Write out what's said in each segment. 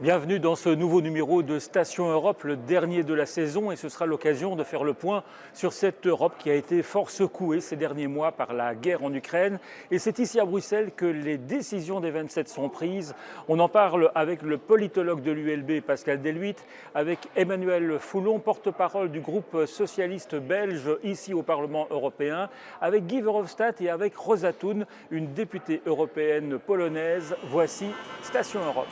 Bienvenue dans ce nouveau numéro de Station Europe, le dernier de la saison, et ce sera l'occasion de faire le point sur cette Europe qui a été fort secouée ces derniers mois par la guerre en Ukraine. Et c'est ici à Bruxelles que les décisions des 27 sont prises. On en parle avec le politologue de l'ULB, Pascal Deluitte, avec Emmanuel Foulon, porte-parole du groupe socialiste belge ici au Parlement européen, avec Guy Verhofstadt et avec Róża Thun, une députée européenne polonaise. Voici Station Europe.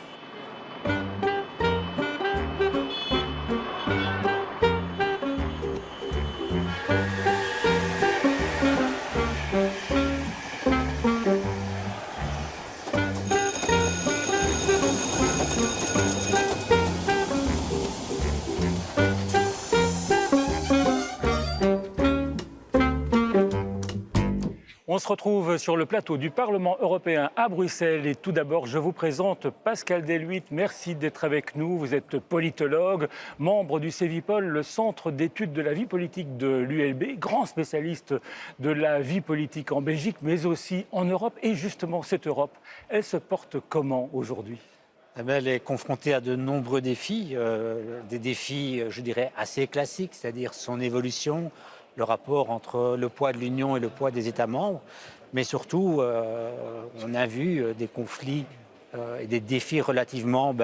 On se retrouve sur le plateau du Parlement européen à Bruxelles et tout d'abord je vous présente Pascal Deluitte. Merci d'être avec nous. Vous êtes politologue, membre du CEVIPOL, le centre d'études de la vie politique de l'ULB, grand spécialiste de la vie politique en Belgique mais aussi en Europe. Et justement cette Europe, elle se porte comment aujourd'hui ? Elle est confrontée à de nombreux défis, des défis je dirais assez classiques, c'est-à-dire son évolution, le rapport entre le poids de l'Union et le poids des États membres, mais surtout, on a vu des conflits et des défis relativement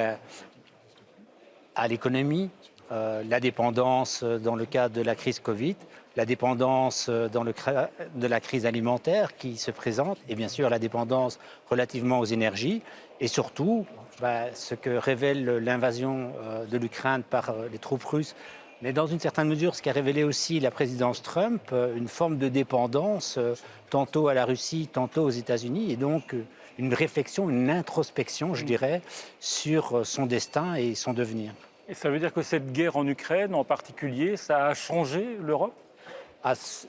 à l'économie, la dépendance dans le cadre de la crise Covid, la dépendance de la crise alimentaire qui se présente, et bien sûr la dépendance relativement aux énergies, et surtout ce que révèle l'invasion de l'Ukraine par les troupes russes, mais dans une certaine mesure, ce qu'a révélé aussi la présidence Trump, une forme de dépendance, tantôt à la Russie, tantôt aux États-Unis, et donc une réflexion, une introspection, je dirais, sur son destin et son devenir. Et ça veut dire que cette guerre en Ukraine en particulier, ça a changé l'Europe ?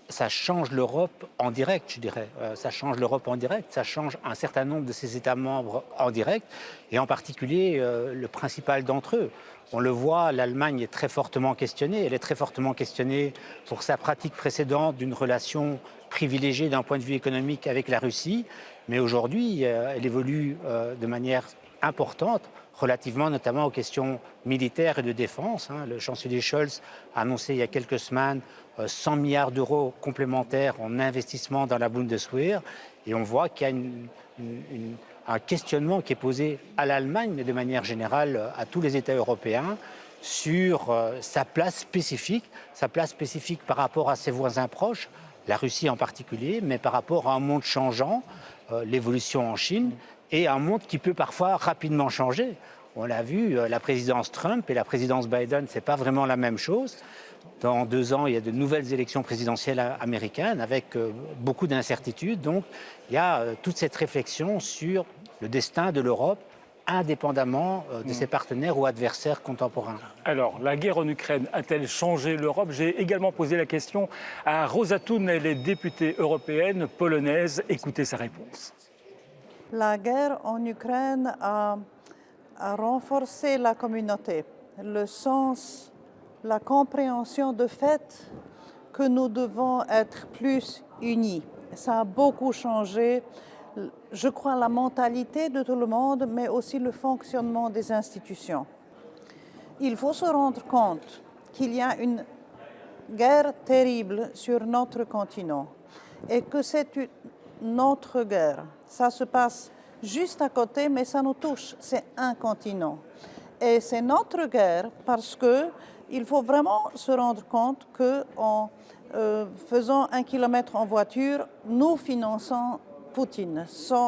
Ça change l'Europe en direct, je dirais. Ça change l'Europe en direct, ça change un certain nombre de ses États membres en direct, et en particulier le principal d'entre eux. On le voit, l'Allemagne est très fortement questionnée. Elle est très fortement questionnée pour sa pratique précédente d'une relation privilégiée d'un point de vue économique avec la Russie. Mais aujourd'hui, elle évolue de manière importante, relativement notamment aux questions militaires et de défense. Le chancelier Scholz a annoncé il y a quelques semaines 100 milliards d'euros complémentaires en investissement dans la Bundeswehr. Et on voit qu'il y a un questionnement qui est posé à l'Allemagne, mais de manière générale à tous les États européens, sur sa place spécifique par rapport à ses voisins proches, la Russie en particulier, mais par rapport à un monde changeant, l'évolution en Chine, et un monde qui peut parfois rapidement changer. On l'a vu, la présidence Trump et la présidence Biden, ce n'est pas vraiment la même chose. Dans 2 ans, il y a de nouvelles élections présidentielles américaines avec beaucoup d'incertitudes. Donc, il y a toute cette réflexion sur le destin de l'Europe, indépendamment de ses partenaires ou adversaires contemporains. Alors, la guerre en Ukraine a-t-elle changé l'Europe ? J'ai également posé la question à Róża Thun, elle est députée européenne polonaise. Écoutez sa réponse. La guerre en Ukraine a renforcé la communauté, le sens, la compréhension de fait que nous devons être plus unis. Ça a beaucoup changé, je crois, la mentalité de tout le monde, mais aussi le fonctionnement des institutions. Il faut se rendre compte qu'il y a une guerre terrible sur notre continent et que c'est notre guerre. Ça se passe juste à côté, mais ça nous touche. C'est un continent. Et c'est notre guerre parce qu'il faut vraiment se rendre compte qu'en faisant 1 kilomètre en voiture, nous finançons Poutine,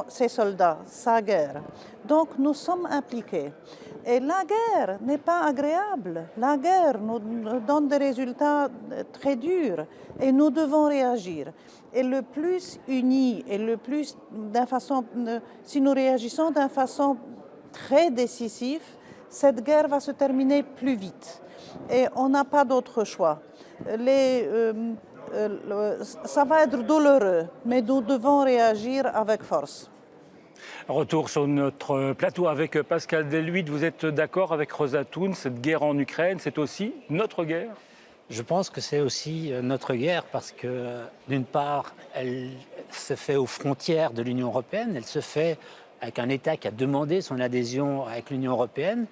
ses soldats, sa guerre. Donc nous sommes impliqués. Et la guerre n'est pas agréable. La guerre nous donne des résultats très durs et nous devons réagir. Et le plus unis et le plus si nous réagissons d'une façon très décisive, cette guerre va se terminer plus vite. Et on n'a pas d'autre choix. Ça va être douloureux, mais nous devons réagir avec force. Retour sur notre plateau avec Pascal Deluitte. Vous êtes d'accord avec Róża Thun, cette guerre en Ukraine, c'est aussi notre guerre ? Je pense que c'est aussi notre guerre parce que, d'une part, elle se fait aux frontières de l'Union européenne, elle se fait avec un État qui a demandé son adhésion avec l'Union européenne.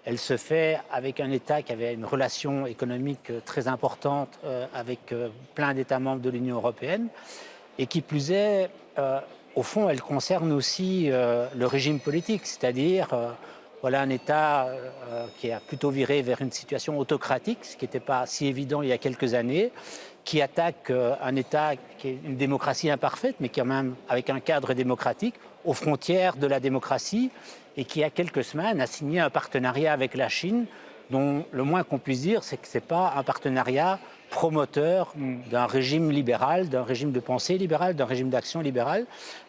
Elle se fait avec un État qui avait une relation économique très importante avec plein d'États membres de l'Union européenne. Et qui plus est, au fond, elle concerne aussi le régime politique, c'est-à-dire voilà un État qui a plutôt viré vers une situation autocratique, ce qui n'était pas si évident il y a quelques années, qui attaque un État qui est une démocratie imparfaite, mais quand même avec un cadre démocratique, aux frontières de la démocratie, et qui, il y a quelques semaines, a signé un partenariat avec la Chine, dont le moins qu'on puisse dire, c'est que ce n'est pas un partenariat promoteur d'un régime libéral, d'un régime de pensée libérale, d'un régime d'action libérale.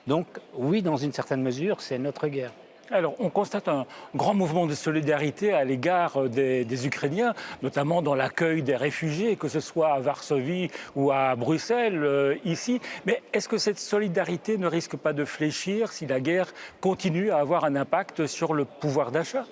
Donc oui, dans une certaine mesure, c'est notre guerre. Alors, on constate un grand mouvement de solidarité à l'égard des Ukrainiens, notamment dans l'accueil des réfugiés, que ce soit à Varsovie ou à Bruxelles, ici. Mais est-ce que cette solidarité ne risque pas de fléchir si la guerre continue à avoir un impact sur le pouvoir d'achat ?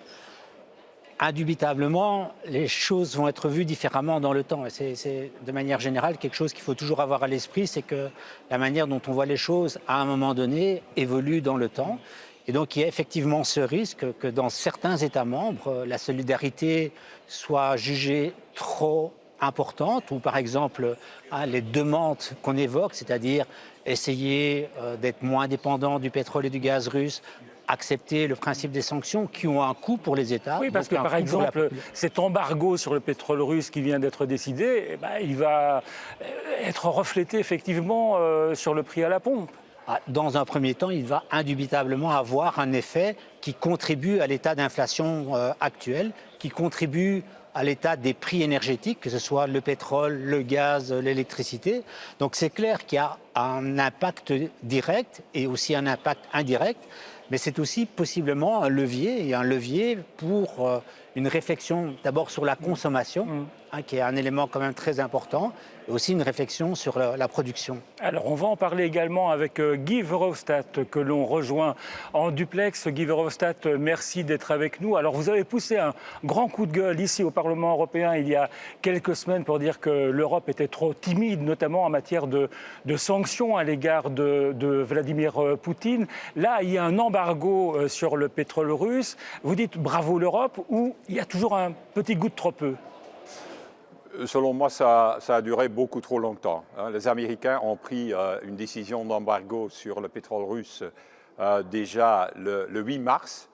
Indubitablement, les choses vont être vues différemment dans le temps. Et c'est de manière générale quelque chose qu'il faut toujours avoir à l'esprit, c'est que la manière dont on voit les choses à un moment donné évolue dans le temps. Et donc il y a effectivement ce risque que dans certains États membres, la solidarité soit jugée trop importante, ou par exemple les demandes qu'on évoque, c'est-à-dire essayer d'être moins dépendant du pétrole et du gaz russe, accepter le principe des sanctions qui ont un coût pour les États. Oui, parce que par exemple, cet embargo sur le pétrole russe qui vient d'être décidé, eh ben, il va être reflété effectivement sur le prix à la pompe. Dans un premier temps, il va indubitablement avoir un effet qui contribue à l'état d'inflation actuel, qui contribue à l'état des prix énergétiques, que ce soit le pétrole, le gaz, l'électricité. Donc c'est clair qu'il y a un impact direct et aussi un impact indirect, mais c'est aussi possiblement un levier pour une réflexion d'abord sur la consommation, qui est un élément quand même très important, et aussi une réflexion sur la production. Alors on va en parler également avec Guy Verhofstadt que l'on rejoint en duplex. Guy Verhofstadt, merci d'être avec nous. Alors vous avez poussé un grand coup de gueule ici au Parlement européen il y a quelques semaines pour dire que l'Europe était trop timide, notamment en matière de sanctions à l'égard de Vladimir Poutine. Là, il y a un embargo sur le pétrole russe. Vous dites bravo l'Europe, ou il y a toujours un petit goût de trop peu? Selon moi, ça a duré beaucoup trop longtemps. Les Américains ont pris une décision d'embargo sur le pétrole russe déjà le 8 mars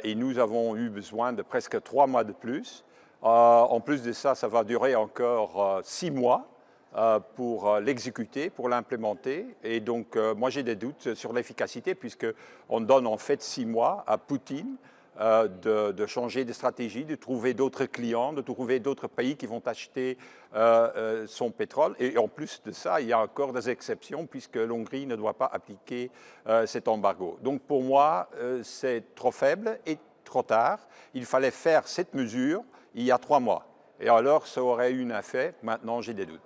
et nous avons eu besoin de presque 3 mois de plus. En plus de ça, ça va durer encore 6 mois pour l'exécuter, pour l'implémenter. Et donc, moi, j'ai des doutes sur l'efficacité puisqu'on donne en fait 6 mois à Poutine de changer de stratégie, de trouver d'autres clients, de trouver d'autres pays qui vont acheter son pétrole. Et en plus de ça, il y a encore des exceptions puisque l'Hongrie ne doit pas appliquer cet embargo. Donc pour moi, c'est trop faible et trop tard. Il fallait faire cette mesure il y a 3 mois. Et alors, ça aurait eu un effet. Maintenant, j'ai des doutes.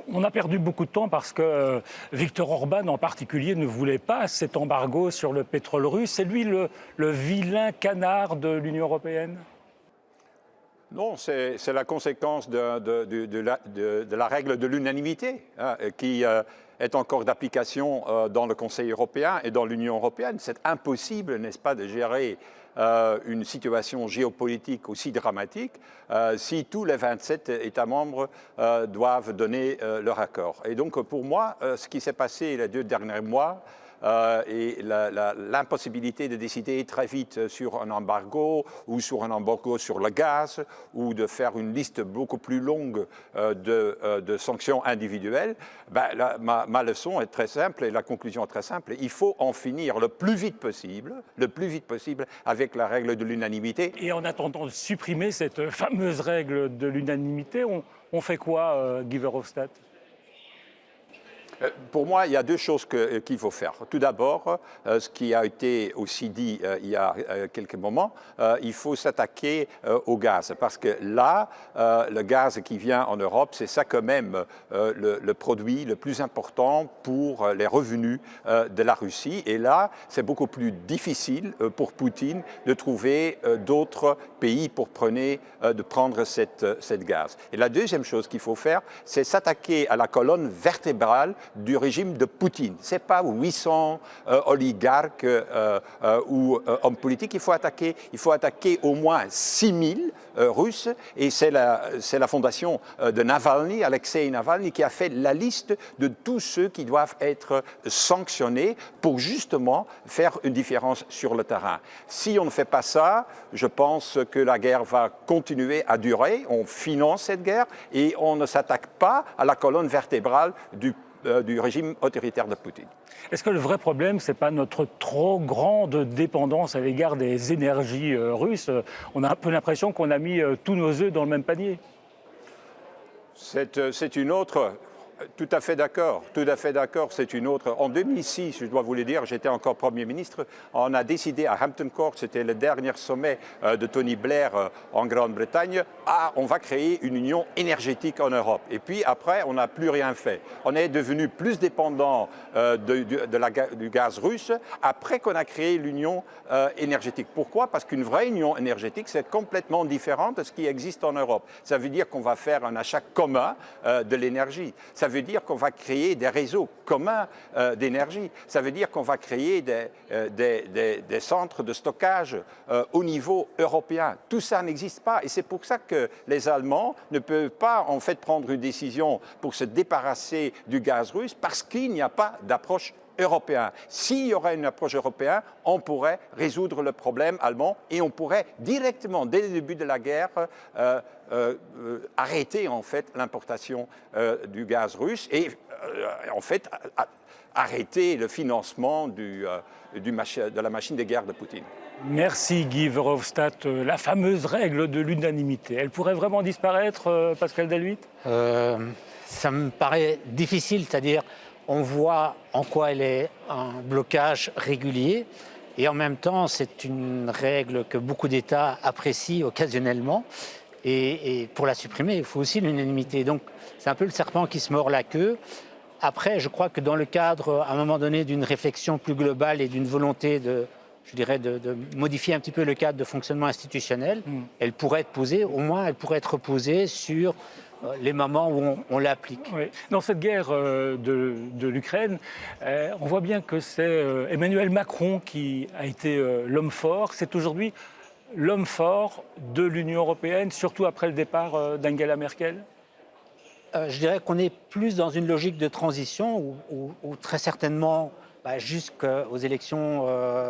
On a perdu beaucoup de temps parce que Viktor Orban en particulier ne voulait pas cet embargo sur le pétrole russe. C'est lui le vilain canard de l'Union européenne? Non, c'est la conséquence de la règle de l'unanimité qui est encore d'application dans le Conseil européen et dans l'Union européenne. C'est impossible, n'est-ce pas, de gérer une situation géopolitique aussi dramatique si tous les 27 États membres doivent donner leur accord. Et donc pour moi, ce qui s'est passé les 2 derniers mois et l'impossibilité de décider très vite sur un embargo ou sur un embargo sur le gaz ou de faire une liste beaucoup plus longue de sanctions individuelles, ben, ma leçon est très simple et la conclusion est très simple. Il faut en finir le plus vite possible avec la règle de l'unanimité. Et en attendant de supprimer cette fameuse règle de l'unanimité, on fait quoi, Guy Verhofstadt? Pour moi, il y a 2 choses qu'il faut faire. Tout d'abord, ce qui a été aussi dit il y a quelques moments, il faut s'attaquer au gaz. Parce que là, le gaz qui vient en Europe, c'est ça quand même le produit le plus important pour les revenus de la Russie. Et là, c'est beaucoup plus difficile pour Poutine de trouver d'autres pays pour prendre cette gaz. Et la deuxième chose qu'il faut faire, c'est s'attaquer à la colonne vertébrale du régime de Poutine. Ce n'est pas 800 oligarques ou hommes politiques. Il faut attaquer au moins 6000 Russes. Et c'est la fondation de Navalny, Alexei Navalny, qui a fait la liste de tous ceux qui doivent être sanctionnés pour justement faire une différence sur le terrain. Si on ne fait pas ça, je pense que la guerre va continuer à durer. On finance cette guerre et on ne s'attaque pas à la colonne vertébrale du régime autoritaire de Poutine. Est-ce que le vrai problème, ce n'est pas notre trop grande dépendance à l'égard des énergies russes? On a un peu l'impression qu'on a mis tous nos œufs dans le même panier. C'est une autre... Tout à fait d'accord, c'est une autre. En 2006, je dois vous le dire, j'étais encore Premier ministre, on a décidé à Hampton Court, c'était le dernier sommet de Tony Blair en Grande-Bretagne, on va créer une union énergétique en Europe. Et puis après, on n'a plus rien fait. On est devenu plus dépendant du gaz russe après qu'on a créé l'union énergétique. Pourquoi? Parce qu'une vraie union énergétique, c'est complètement différent de ce qui existe en Europe. Ça veut dire qu'on va faire un achat commun de l'énergie. Ça veut dire qu'on va créer des réseaux communs d'énergie. Ça veut dire qu'on va créer des centres de stockage au niveau européen. Tout ça n'existe pas. Et c'est pour ça que les Allemands ne peuvent pas en fait prendre une décision pour se débarrasser du gaz russe parce qu'il n'y a pas d'approche européenne. S'il y aurait une approche européenne, on pourrait résoudre le problème allemand et on pourrait directement, dès le début de la guerre, arrêter en fait l'importation du gaz russe et en fait arrêter le financement de la machine de guerre de Poutine. Merci Guy Verhofstadt. La fameuse règle de l'unanimité, elle pourrait vraiment disparaître, Pascal Delhuit? Ça me paraît difficile, c'est-à-dire on voit en quoi elle est un blocage régulier et en même temps c'est une règle que beaucoup d'États apprécient occasionnellement. Et pour la supprimer, il faut aussi l'unanimité. Donc, c'est un peu le serpent qui se mord la queue. Après, je crois que dans le cadre, à un moment donné, d'une réflexion plus globale et d'une volonté de modifier un petit peu le cadre de fonctionnement institutionnel, elle pourrait être posée, au moins elle pourrait être posée sur les moments où on l'applique. Oui. Dans cette guerre de l'Ukraine, on voit bien que c'est Emmanuel Macron qui a été l'homme fort. C'est aujourd'hui l'homme fort de l'Union européenne, surtout après le départ d'Angela Merkel? Je dirais qu'on est plus dans une logique de transition où très certainement, jusqu'aux élections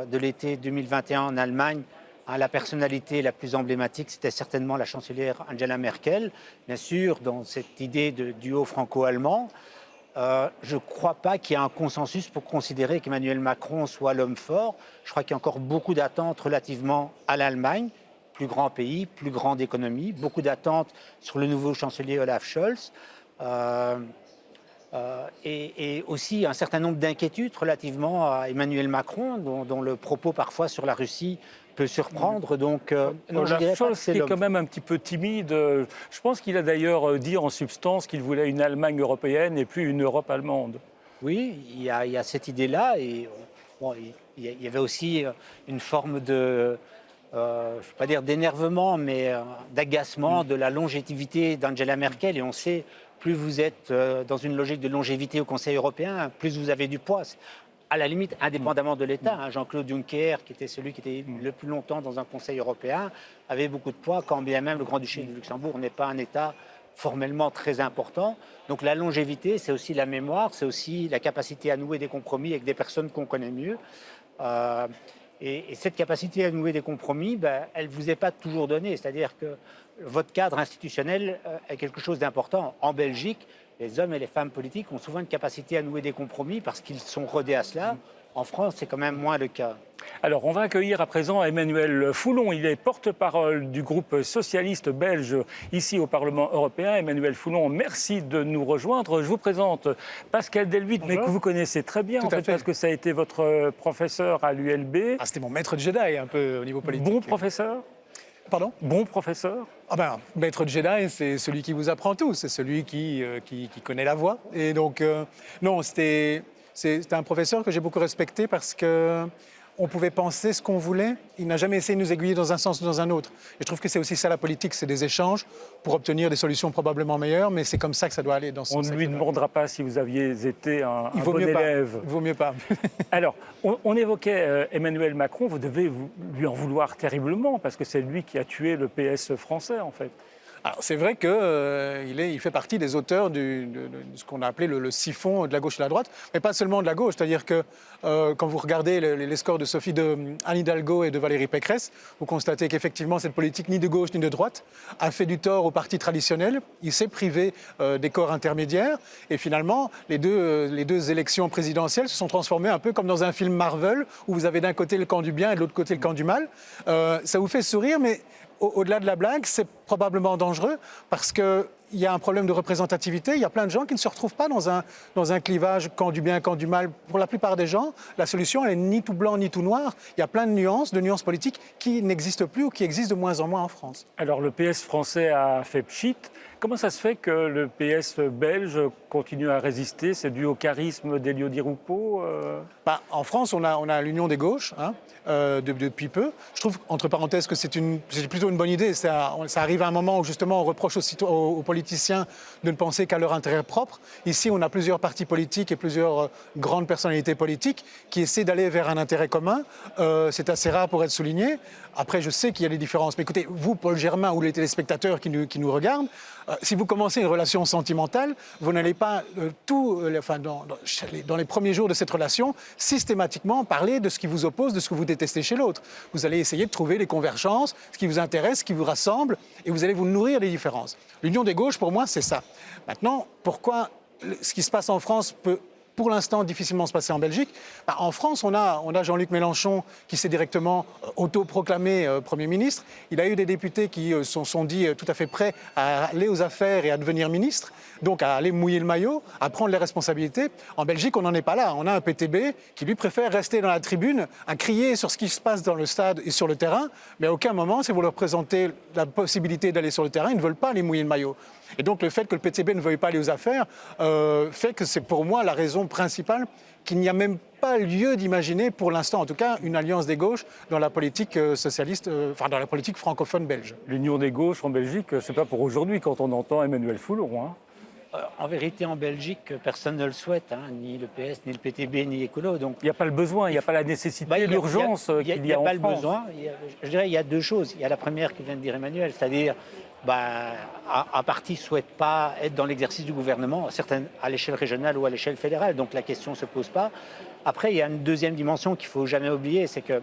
de l'été 2021 en Allemagne, la personnalité la plus emblématique, c'était certainement la chancelière Angela Merkel. Bien sûr, dans cette idée de duo franco-allemand, je ne crois pas qu'il y ait un consensus pour considérer qu'Emmanuel Macron soit l'homme fort. Je crois qu'il y a encore beaucoup d'attentes relativement à l'Allemagne, plus grand pays, plus grande économie, beaucoup d'attentes sur le nouveau chancelier Olaf Scholz, et aussi un certain nombre d'inquiétudes relativement à Emmanuel Macron, dont le propos parfois sur la Russie peut surprendre. Donc, Olaf Scholz est quand même un petit peu timide. Je pense qu'il a d'ailleurs dit en substance qu'il voulait une Allemagne européenne et plus une Europe allemande. Oui, il y a cette idée-là. Et bon, il y avait aussi une forme de, je ne vais pas dire d'énervement, mais d'agacement de la longévité d'Angela Merkel. Et on sait, plus vous êtes dans une logique de longévité au Conseil européen, plus vous avez du poids. À la limite, indépendamment de l'État, Jean-Claude Juncker, qui était celui qui était le plus longtemps dans un Conseil européen, avait beaucoup de poids, quand bien même le Grand-Duché de Luxembourg n'est pas un État formellement très important. Donc la longévité, c'est aussi la mémoire, c'est aussi la capacité à nouer des compromis avec des personnes qu'on connaît mieux. Et cette capacité à nouer des compromis, elle ne vous est pas toujours donnée. C'est-à-dire que votre cadre institutionnel est quelque chose d'important. En Belgique, les hommes et les femmes politiques ont souvent une capacité à nouer des compromis parce qu'ils sont rodés à cela. En France, c'est quand même moins le cas. Alors, on va accueillir à présent Emmanuel Foulon. Il est porte-parole du groupe socialiste belge ici au Parlement européen. Emmanuel Foulon, merci de nous rejoindre. Je vous présente Pascal Delhuit, mais que vous connaissez très bien, parce que ça a été votre professeur à l'ULB. C'était mon maître de Jedi, un peu au niveau politique. Bon professeur? Pardon? Bon professeur? Maître de Jedi, c'est celui qui vous apprend tout, c'est celui qui connaît la voie. Et donc, non, c'était un professeur que j'ai beaucoup respecté parce que on pouvait penser ce qu'on voulait. Il n'a jamais essayé de nous aiguiller dans un sens ou dans un autre. Et je trouve que c'est aussi ça la politique, c'est des échanges pour obtenir des solutions probablement meilleures, mais c'est comme ça que ça doit aller dans ce On ne lui demandera pas si vous aviez été un bon élève. Il vaut mieux pas. Alors, on évoquait Emmanuel Macron, vous devez lui en vouloir terriblement, parce que c'est lui qui a tué le PS français, en fait. Alors, c'est vrai qu'il il fait partie des auteurs de ce qu'on a appelé le siphon de la gauche et de la droite, mais pas seulement de la gauche. C'est-à-dire que quand vous regardez les scores de Anne Hidalgo et de Valérie Pécresse, vous constatez qu'effectivement, cette politique ni de gauche ni de droite a fait du tort aux partis traditionnels. Il s'est privé des corps intermédiaires. Et finalement, les deux élections présidentielles se sont transformées un peu comme dans un film Marvel, où vous avez d'un côté le camp du bien et de l'autre côté le camp du mal. Ça vous fait sourire, mais au-delà de la blague, c'est probablement dangereux parce qu'il y a un problème de représentativité. Il y a plein de gens qui ne se retrouvent pas dans un clivage camp du bien, camp du mal. Pour la plupart des gens, la solution, elle n'est ni tout blanc ni tout noir. Il y a plein de nuances politiques qui n'existent plus ou qui existent de moins en moins en France. Alors le PS français a fait pchit. Comment ça se fait que le PS belge continue à résister? C'est dû au charisme d'Elio Di Rupo En France, on a l'union des gauches depuis peu. Je trouve, entre parenthèses, que c'est plutôt une bonne idée. Ça arrive à un moment où justement on reproche aux politiciens de ne penser qu'à leur intérêt propre. Ici, on a plusieurs partis politiques et plusieurs grandes personnalités politiques qui essaient d'aller vers un intérêt commun. C'est assez rare pour être souligné. Après, je sais qu'il y a des différences. Mais écoutez, vous, Paul Germain, ou les téléspectateurs qui nous regardent, si vous commencez une relation sentimentale, vous n'allez pas dans les premiers jours de cette relation, systématiquement parler de ce qui vous oppose, de ce que vous détestez chez l'autre. Vous allez essayer de trouver les convergences, ce qui vous intéresse, ce qui vous rassemble, et vous allez vous nourrir des différences. L'union des gauches, pour moi, c'est ça. Maintenant, pourquoi ce qui se passe en France peut pour l'instant difficilement se passer en Belgique? En France, on a Jean-Luc Mélenchon qui s'est directement autoproclamé Premier ministre. Il a eu des députés qui sont dit tout à fait prêts à aller aux affaires et à devenir ministre, donc à aller mouiller le maillot, à prendre les responsabilités. En Belgique, on n'en est pas là. On a un PTB qui, lui, préfère rester dans la tribune, à crier sur ce qui se passe dans le stade et sur le terrain, mais à aucun moment, si vous leur présentez la possibilité d'aller sur le terrain, ils ne veulent pas aller mouiller le maillot. Et donc le fait que le PTB ne veuille pas aller aux affaires fait que c'est pour moi la raison principale qu'il n'y a même pas lieu d'imaginer, pour l'instant en tout cas, une alliance des gauches dans la politique socialiste, dans la politique francophone belge. L'union des gauches en Belgique, c'est pas pour aujourd'hui quand on entend Emmanuel Foulon. En vérité, en Belgique, personne ne le souhaite, ni le PS, ni le PTB, ni Écolo. Donc il n'y a pas le besoin, il n'y a pas la nécessité, l'urgence qu'il y a en France. Il n'y a pas le besoin. Je dirais qu'il y a deux choses. Il y a la première qui vient de dire Emmanuel, c'est-à-dire un parti ne souhaite pas être dans l'exercice du gouvernement, à l'échelle régionale ou à l'échelle fédérale, donc la question ne se pose pas. Après, il y a une deuxième dimension qu'il ne faut jamais oublier, c'est qu'il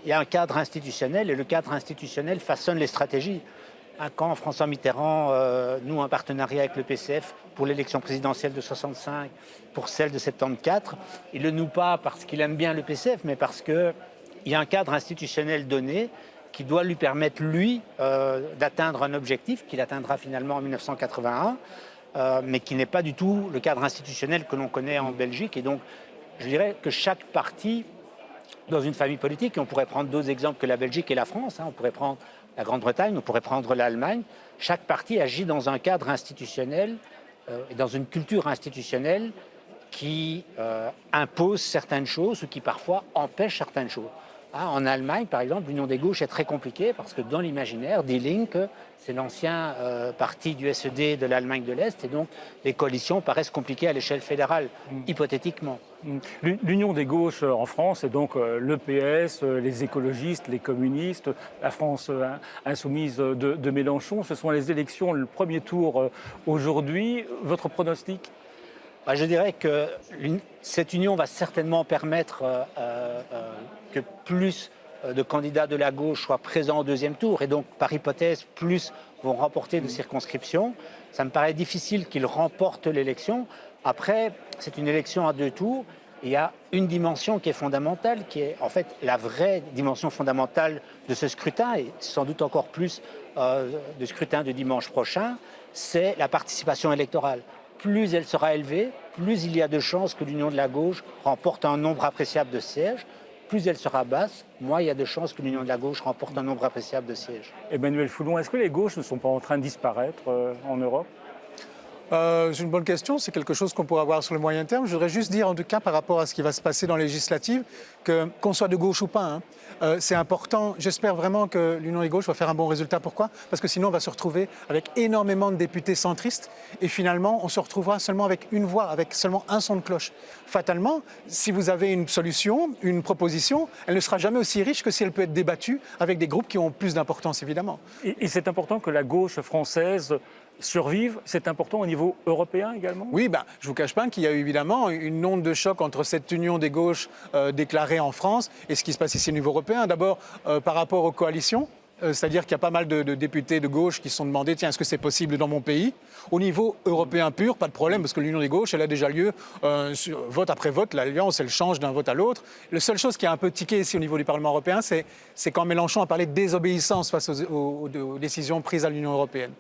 y a un cadre institutionnel, et le cadre institutionnel façonne les stratégies. Quand François Mitterrand noue un partenariat avec le PCF pour l'élection présidentielle de 65, pour celle de 74, il ne le noue pas parce qu'il aime bien le PCF, mais parce qu'il y a un cadre institutionnel donné qui doit lui permettre, lui, d'atteindre un objectif qu'il atteindra finalement en 1981, mais qui n'est pas du tout le cadre institutionnel que l'on connaît en Belgique. Et donc, je dirais que chaque parti, dans une famille politique, et on pourrait prendre d'autres exemples que la Belgique et la France, on pourrait prendre la Grande-Bretagne, on pourrait prendre l'Allemagne, chaque parti agit dans un cadre institutionnel et dans une culture institutionnelle qui impose certaines choses ou qui parfois empêche certaines choses. En Allemagne, par exemple, l'union des gauches est très compliquée parce que dans l'imaginaire, Die Linke, c'est l'ancien parti du SED de l'Allemagne de l'Est, et donc les coalitions paraissent compliquées à l'échelle fédérale, hypothétiquement. L'union des gauches en France, c'est donc le PS, les écologistes, les communistes, la France insoumise de Mélenchon. Ce sont les élections, le premier tour aujourd'hui. Votre pronostic ? Je dirais que cette union va certainement permettre que plus de candidats de la gauche soient présents au deuxième tour, et donc, par hypothèse, plus vont remporter de circonscriptions. Ça me paraît difficile qu'ils remportent l'élection. Après, c'est une élection à deux tours. Il y a une dimension qui est fondamentale, qui est en fait la vraie dimension fondamentale de ce scrutin, et sans doute encore plus du scrutin de dimanche prochain, c'est la participation électorale. Plus elle sera élevée, plus il y a de chances que l'union de la gauche remporte un nombre appréciable de sièges. Plus elle sera basse, moins il y a de chances que l'union de la gauche remporte un nombre appréciable de sièges. Emmanuel Foulon, est-ce que les gauches ne sont pas en train de disparaître en Europe ? C'est une bonne question, c'est quelque chose qu'on pourra voir sur le moyen terme. Je voudrais juste dire, en tout cas, par rapport à ce qui va se passer dans les législatives, qu'on soit de gauche ou pas, c'est important. J'espère vraiment que l'Union des gauches va faire un bon résultat. Pourquoi? Parce que sinon, on va se retrouver avec énormément de députés centristes et finalement, on se retrouvera seulement avec une voix, avec seulement un son de cloche. Fatalement, si vous avez une solution, une proposition, elle ne sera jamais aussi riche que si elle peut être débattue avec des groupes qui ont plus d'importance, évidemment. Et c'est important que la gauche française survive, c'est important au niveau européen également? Oui, je ne vous cache pas qu'il y a eu évidemment une onde de choc entre cette union des gauches déclarée en France et ce qui se passe ici au niveau européen. D'abord, par rapport aux coalitions. C'est-à-dire qu'il y a pas mal de députés de gauche qui se sont demandé, tiens, est-ce que c'est possible dans mon pays? Au niveau européen pur, pas de problème, parce que l'union des gauches, elle a déjà lieu vote après vote. L'alliance, elle change d'un vote à l'autre. La seule chose qui a un peu tiqué ici au niveau du Parlement européen, c'est quand Mélenchon a parlé de désobéissance face aux décisions prises à l'Union européenne.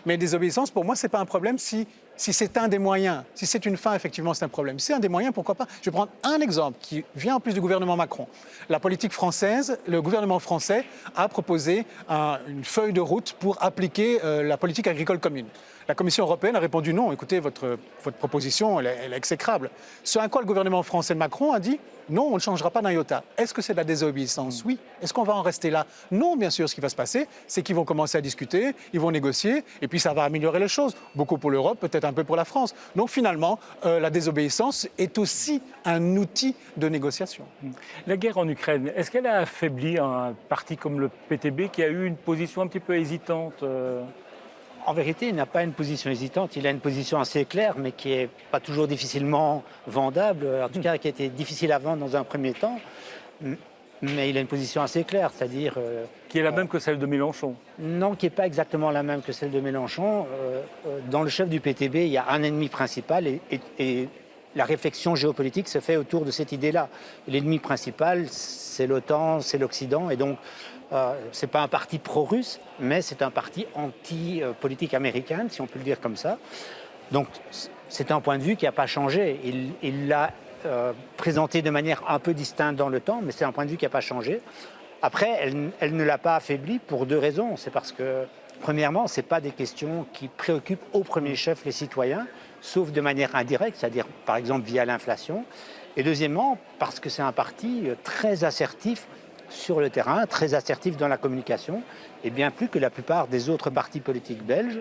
Mais désobéissance, pour moi, ce n'est pas un problème si c'est un des moyens. Si c'est une fin, effectivement, c'est un problème. Si c'est un des moyens, pourquoi pas? Je vais prendre un exemple qui vient en plus du gouvernement Macron. La politique française, le gouvernement français a proposé une feuille de route pour appliquer la politique agricole commune. La Commission européenne a répondu non, écoutez, votre proposition, elle est exécrable. Ce à quoi le gouvernement français de Macron a dit non, on ne changera pas d'un iota. Est-ce que c'est de la désobéissance? Oui. Est-ce qu'on va en rester là? Non, bien sûr, ce qui va se passer, c'est qu'ils vont commencer à discuter, ils vont négocier, et puis ça va améliorer les choses. Beaucoup pour l'Europe, peut-être un peu pour la France. Donc finalement, la désobéissance est aussi un outil de négociation. La guerre en Ukraine, est-ce qu'elle a affaibli un parti comme le PTB qui a eu une position un petit peu hésitante En vérité, il n'a pas une position hésitante, il a une position assez claire, mais qui n'est pas toujours difficilement vendable, en tout cas qui a été difficile à vendre dans un premier temps. Mais il a une position assez claire, c'est-à-dire... qui est la même que celle de Mélenchon? Non, qui n'est pas exactement la même que celle de Mélenchon. Dans le chef du PTB, il y a un ennemi principal et la réflexion géopolitique se fait autour de cette idée-là. L'ennemi principal, c'est l'OTAN, c'est l'Occident, et donc ce n'est pas un parti pro-russe, mais c'est un parti anti-politique américaine, si on peut le dire comme ça. Donc c'est un point de vue qui n'a pas changé. Il l'a présenté de manière un peu distincte dans le temps, mais c'est un point de vue qui n'a pas changé. Après, elle ne l'a pas affaibli pour deux raisons. C'est parce que, premièrement, ce n'est pas des questions qui préoccupent au premier chef les citoyens, sauf de manière indirecte, c'est-à-dire par exemple via l'inflation. Et deuxièmement, parce que c'est un parti très assertif sur le terrain, très assertif dans la communication, et bien plus que la plupart des autres partis politiques belges.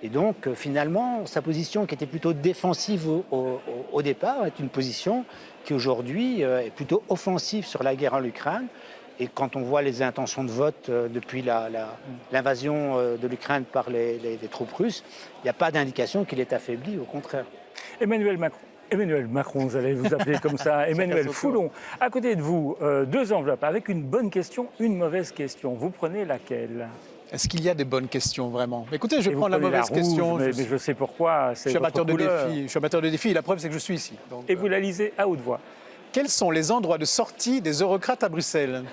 Et donc, finalement, sa position qui était plutôt défensive au départ est une position qui aujourd'hui est plutôt offensive sur la guerre en Ukraine. Et quand on voit les intentions de vote depuis l'invasion de l'Ukraine par les troupes russes, il n'y a pas d'indication qu'il est affaibli, au contraire. Emmanuel Macron, vous allez vous appeler comme ça, Emmanuel Foulon. À côté de vous, deux enveloppes avec une bonne question, une mauvaise question. Vous prenez laquelle? Est-ce qu'il y a des bonnes questions, vraiment? Écoutez, je vais prendre la mauvaise question. Mais je sais pourquoi. Je suis amateur de défis. Je suis amateur de défis. La preuve, c'est que je suis ici. Donc, et vous la lisez à haute voix. Quels sont les endroits de sortie des eurocrates à Bruxelles?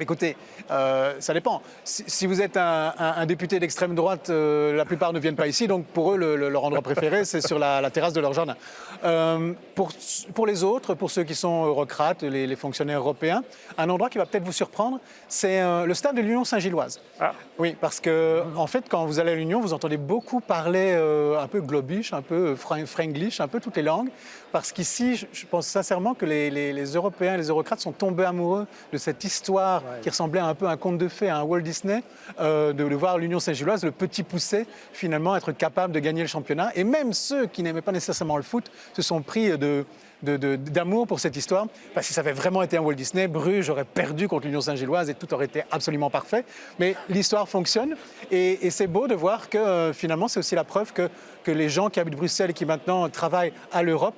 Écoutez, ça dépend. Si vous êtes un député d'extrême droite, la plupart ne viennent pas ici, donc pour eux, leur endroit préféré, c'est sur la terrasse de leur jardin. Pour les autres, pour ceux qui sont eurocrates, les fonctionnaires européens, un endroit qui va peut-être vous surprendre, c'est le stade de l'Union Saint-Gilloise. Ah. Oui, parce que, en fait, quand vous allez à l'Union, vous entendez beaucoup parler un peu globish, un peu franglish, un peu toutes les langues, parce qu'ici, je pense sincèrement que les Européens, les eurocrates sont tombés amoureux de cette histoire qui ressemblait un peu à un conte de fées, à un Walt Disney, de voir l'Union Saint-Gilloise, le petit poussé, finalement, être capable de gagner le championnat. Et même ceux qui n'aimaient pas nécessairement le foot se sont pris d'amour pour cette histoire. Parce que si ça avait vraiment été un Walt Disney, Bruges aurait perdu contre l'Union Saint-Gilloise et tout aurait été absolument parfait. Mais l'histoire fonctionne et c'est beau de voir que finalement, c'est aussi la preuve que les gens qui habitent Bruxelles et qui maintenant travaillent à l'Europe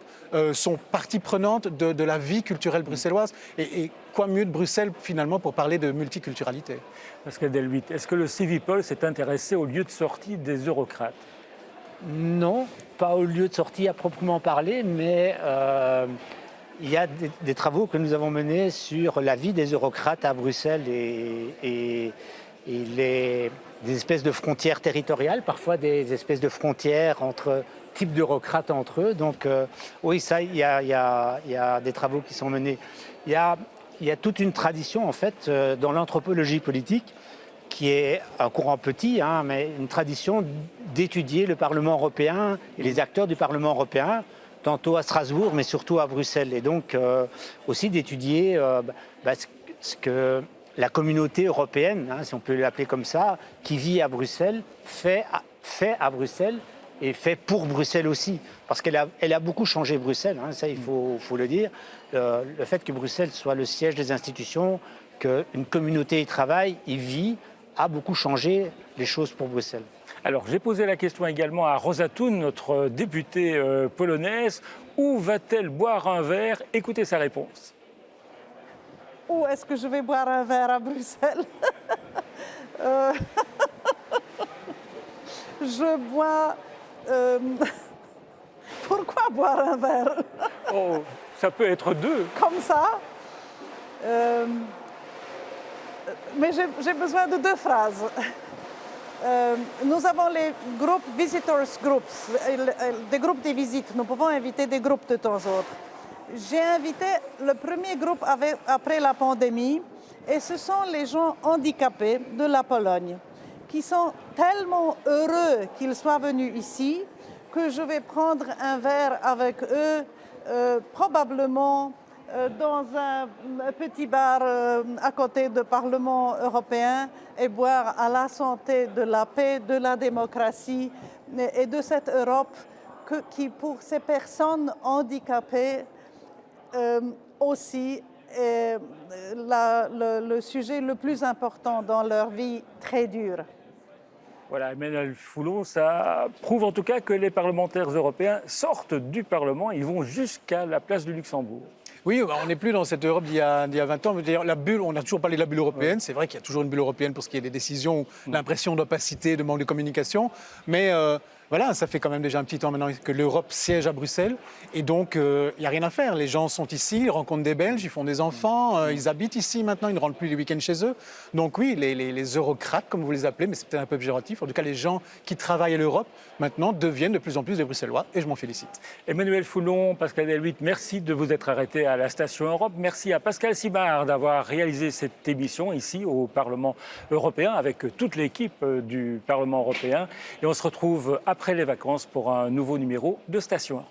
sont partie prenante de la vie culturelle bruxelloise. Et quoi mieux de Bruxelles, finalement, pour parler de multiculturalité? Pascal Delvit, est-ce que le Civipol s'est intéressé au lieu de sortie des eurocrates? Non, pas au lieu de sortie à proprement parler, mais il y a des travaux que nous avons menés sur la vie des eurocrates à Bruxelles et des espèces de frontières territoriales, parfois des espèces de frontières entre types d'eurocrates entre eux. Donc oui, ça, il y a des travaux qui sont menés. Il y a toute une tradition, en fait, dans l'anthropologie politique qui est un courant petit, hein, mais une tradition d'étudier le Parlement européen et les acteurs du Parlement européen, tantôt à Strasbourg, mais surtout à Bruxelles. Et donc aussi d'étudier ce que la communauté européenne, hein, si on peut l'appeler comme ça, qui vit à Bruxelles, fait à Bruxelles et fait pour Bruxelles aussi. Parce qu'elle a beaucoup changé Bruxelles, hein, ça il faut le dire. Le fait que Bruxelles soit le siège des institutions, qu'une communauté y travaille, y vit, a beaucoup changé les choses pour Bruxelles. Alors, j'ai posé la question également à Rosa Thun, notre députée polonaise. Où va-t-elle boire un verre? Écoutez sa réponse. Où est-ce que je vais boire un verre à Bruxelles? Je bois... Pourquoi boire un verre? Oh, ça peut être deux. Comme ça. Mais j'ai besoin de deux phrases. Nous avons les groupes visitors groups, des groupes de visites. Nous pouvons inviter des groupes de temps en temps. J'ai invité le premier groupe après la pandémie et ce sont les gens handicapés de la Pologne qui sont tellement heureux qu'ils soient venus ici que je vais prendre un verre avec eux, probablement dans un petit bar à côté du Parlement européen et boire à la santé de la paix, de la démocratie et de cette Europe qui, pour ces personnes handicapées, aussi est le sujet le plus important dans leur vie très dure. Voilà, Emmanuel Foulon, ça prouve en tout cas que les parlementaires européens sortent du Parlement, ils vont jusqu'à la place du Luxembourg. Oui, on n'est plus dans cette Europe d'il y a 20 ans. D'ailleurs, la bulle, on a toujours parlé de la bulle européenne. C'est vrai qu'il y a toujours une bulle européenne pour ce qui est des décisions, l'impression d'opacité, de manque de communication. Mais voilà, ça fait quand même déjà un petit temps maintenant que l'Europe siège à Bruxelles. Et donc, il n'y a rien à faire. Les gens sont ici, ils rencontrent des Belges, ils font des enfants, ils habitent ici maintenant, ils ne rentrent plus les week-ends chez eux. Donc oui, les eurocrates, comme vous les appelez, mais c'est peut-être un peu péjoratif. En tout cas, les gens qui travaillent à l'Europe, maintenant, deviennent de plus en plus des Bruxellois. Et je m'en félicite. Emmanuel Foulon, Pascal Delhuit, merci de vous être arrêtés à la Station Europe. Merci à Pascal Simard d'avoir réalisé cette émission ici au Parlement européen avec toute l'équipe du Parlement européen. Et on se retrouve après les vacances pour un nouveau numéro de Station Europe.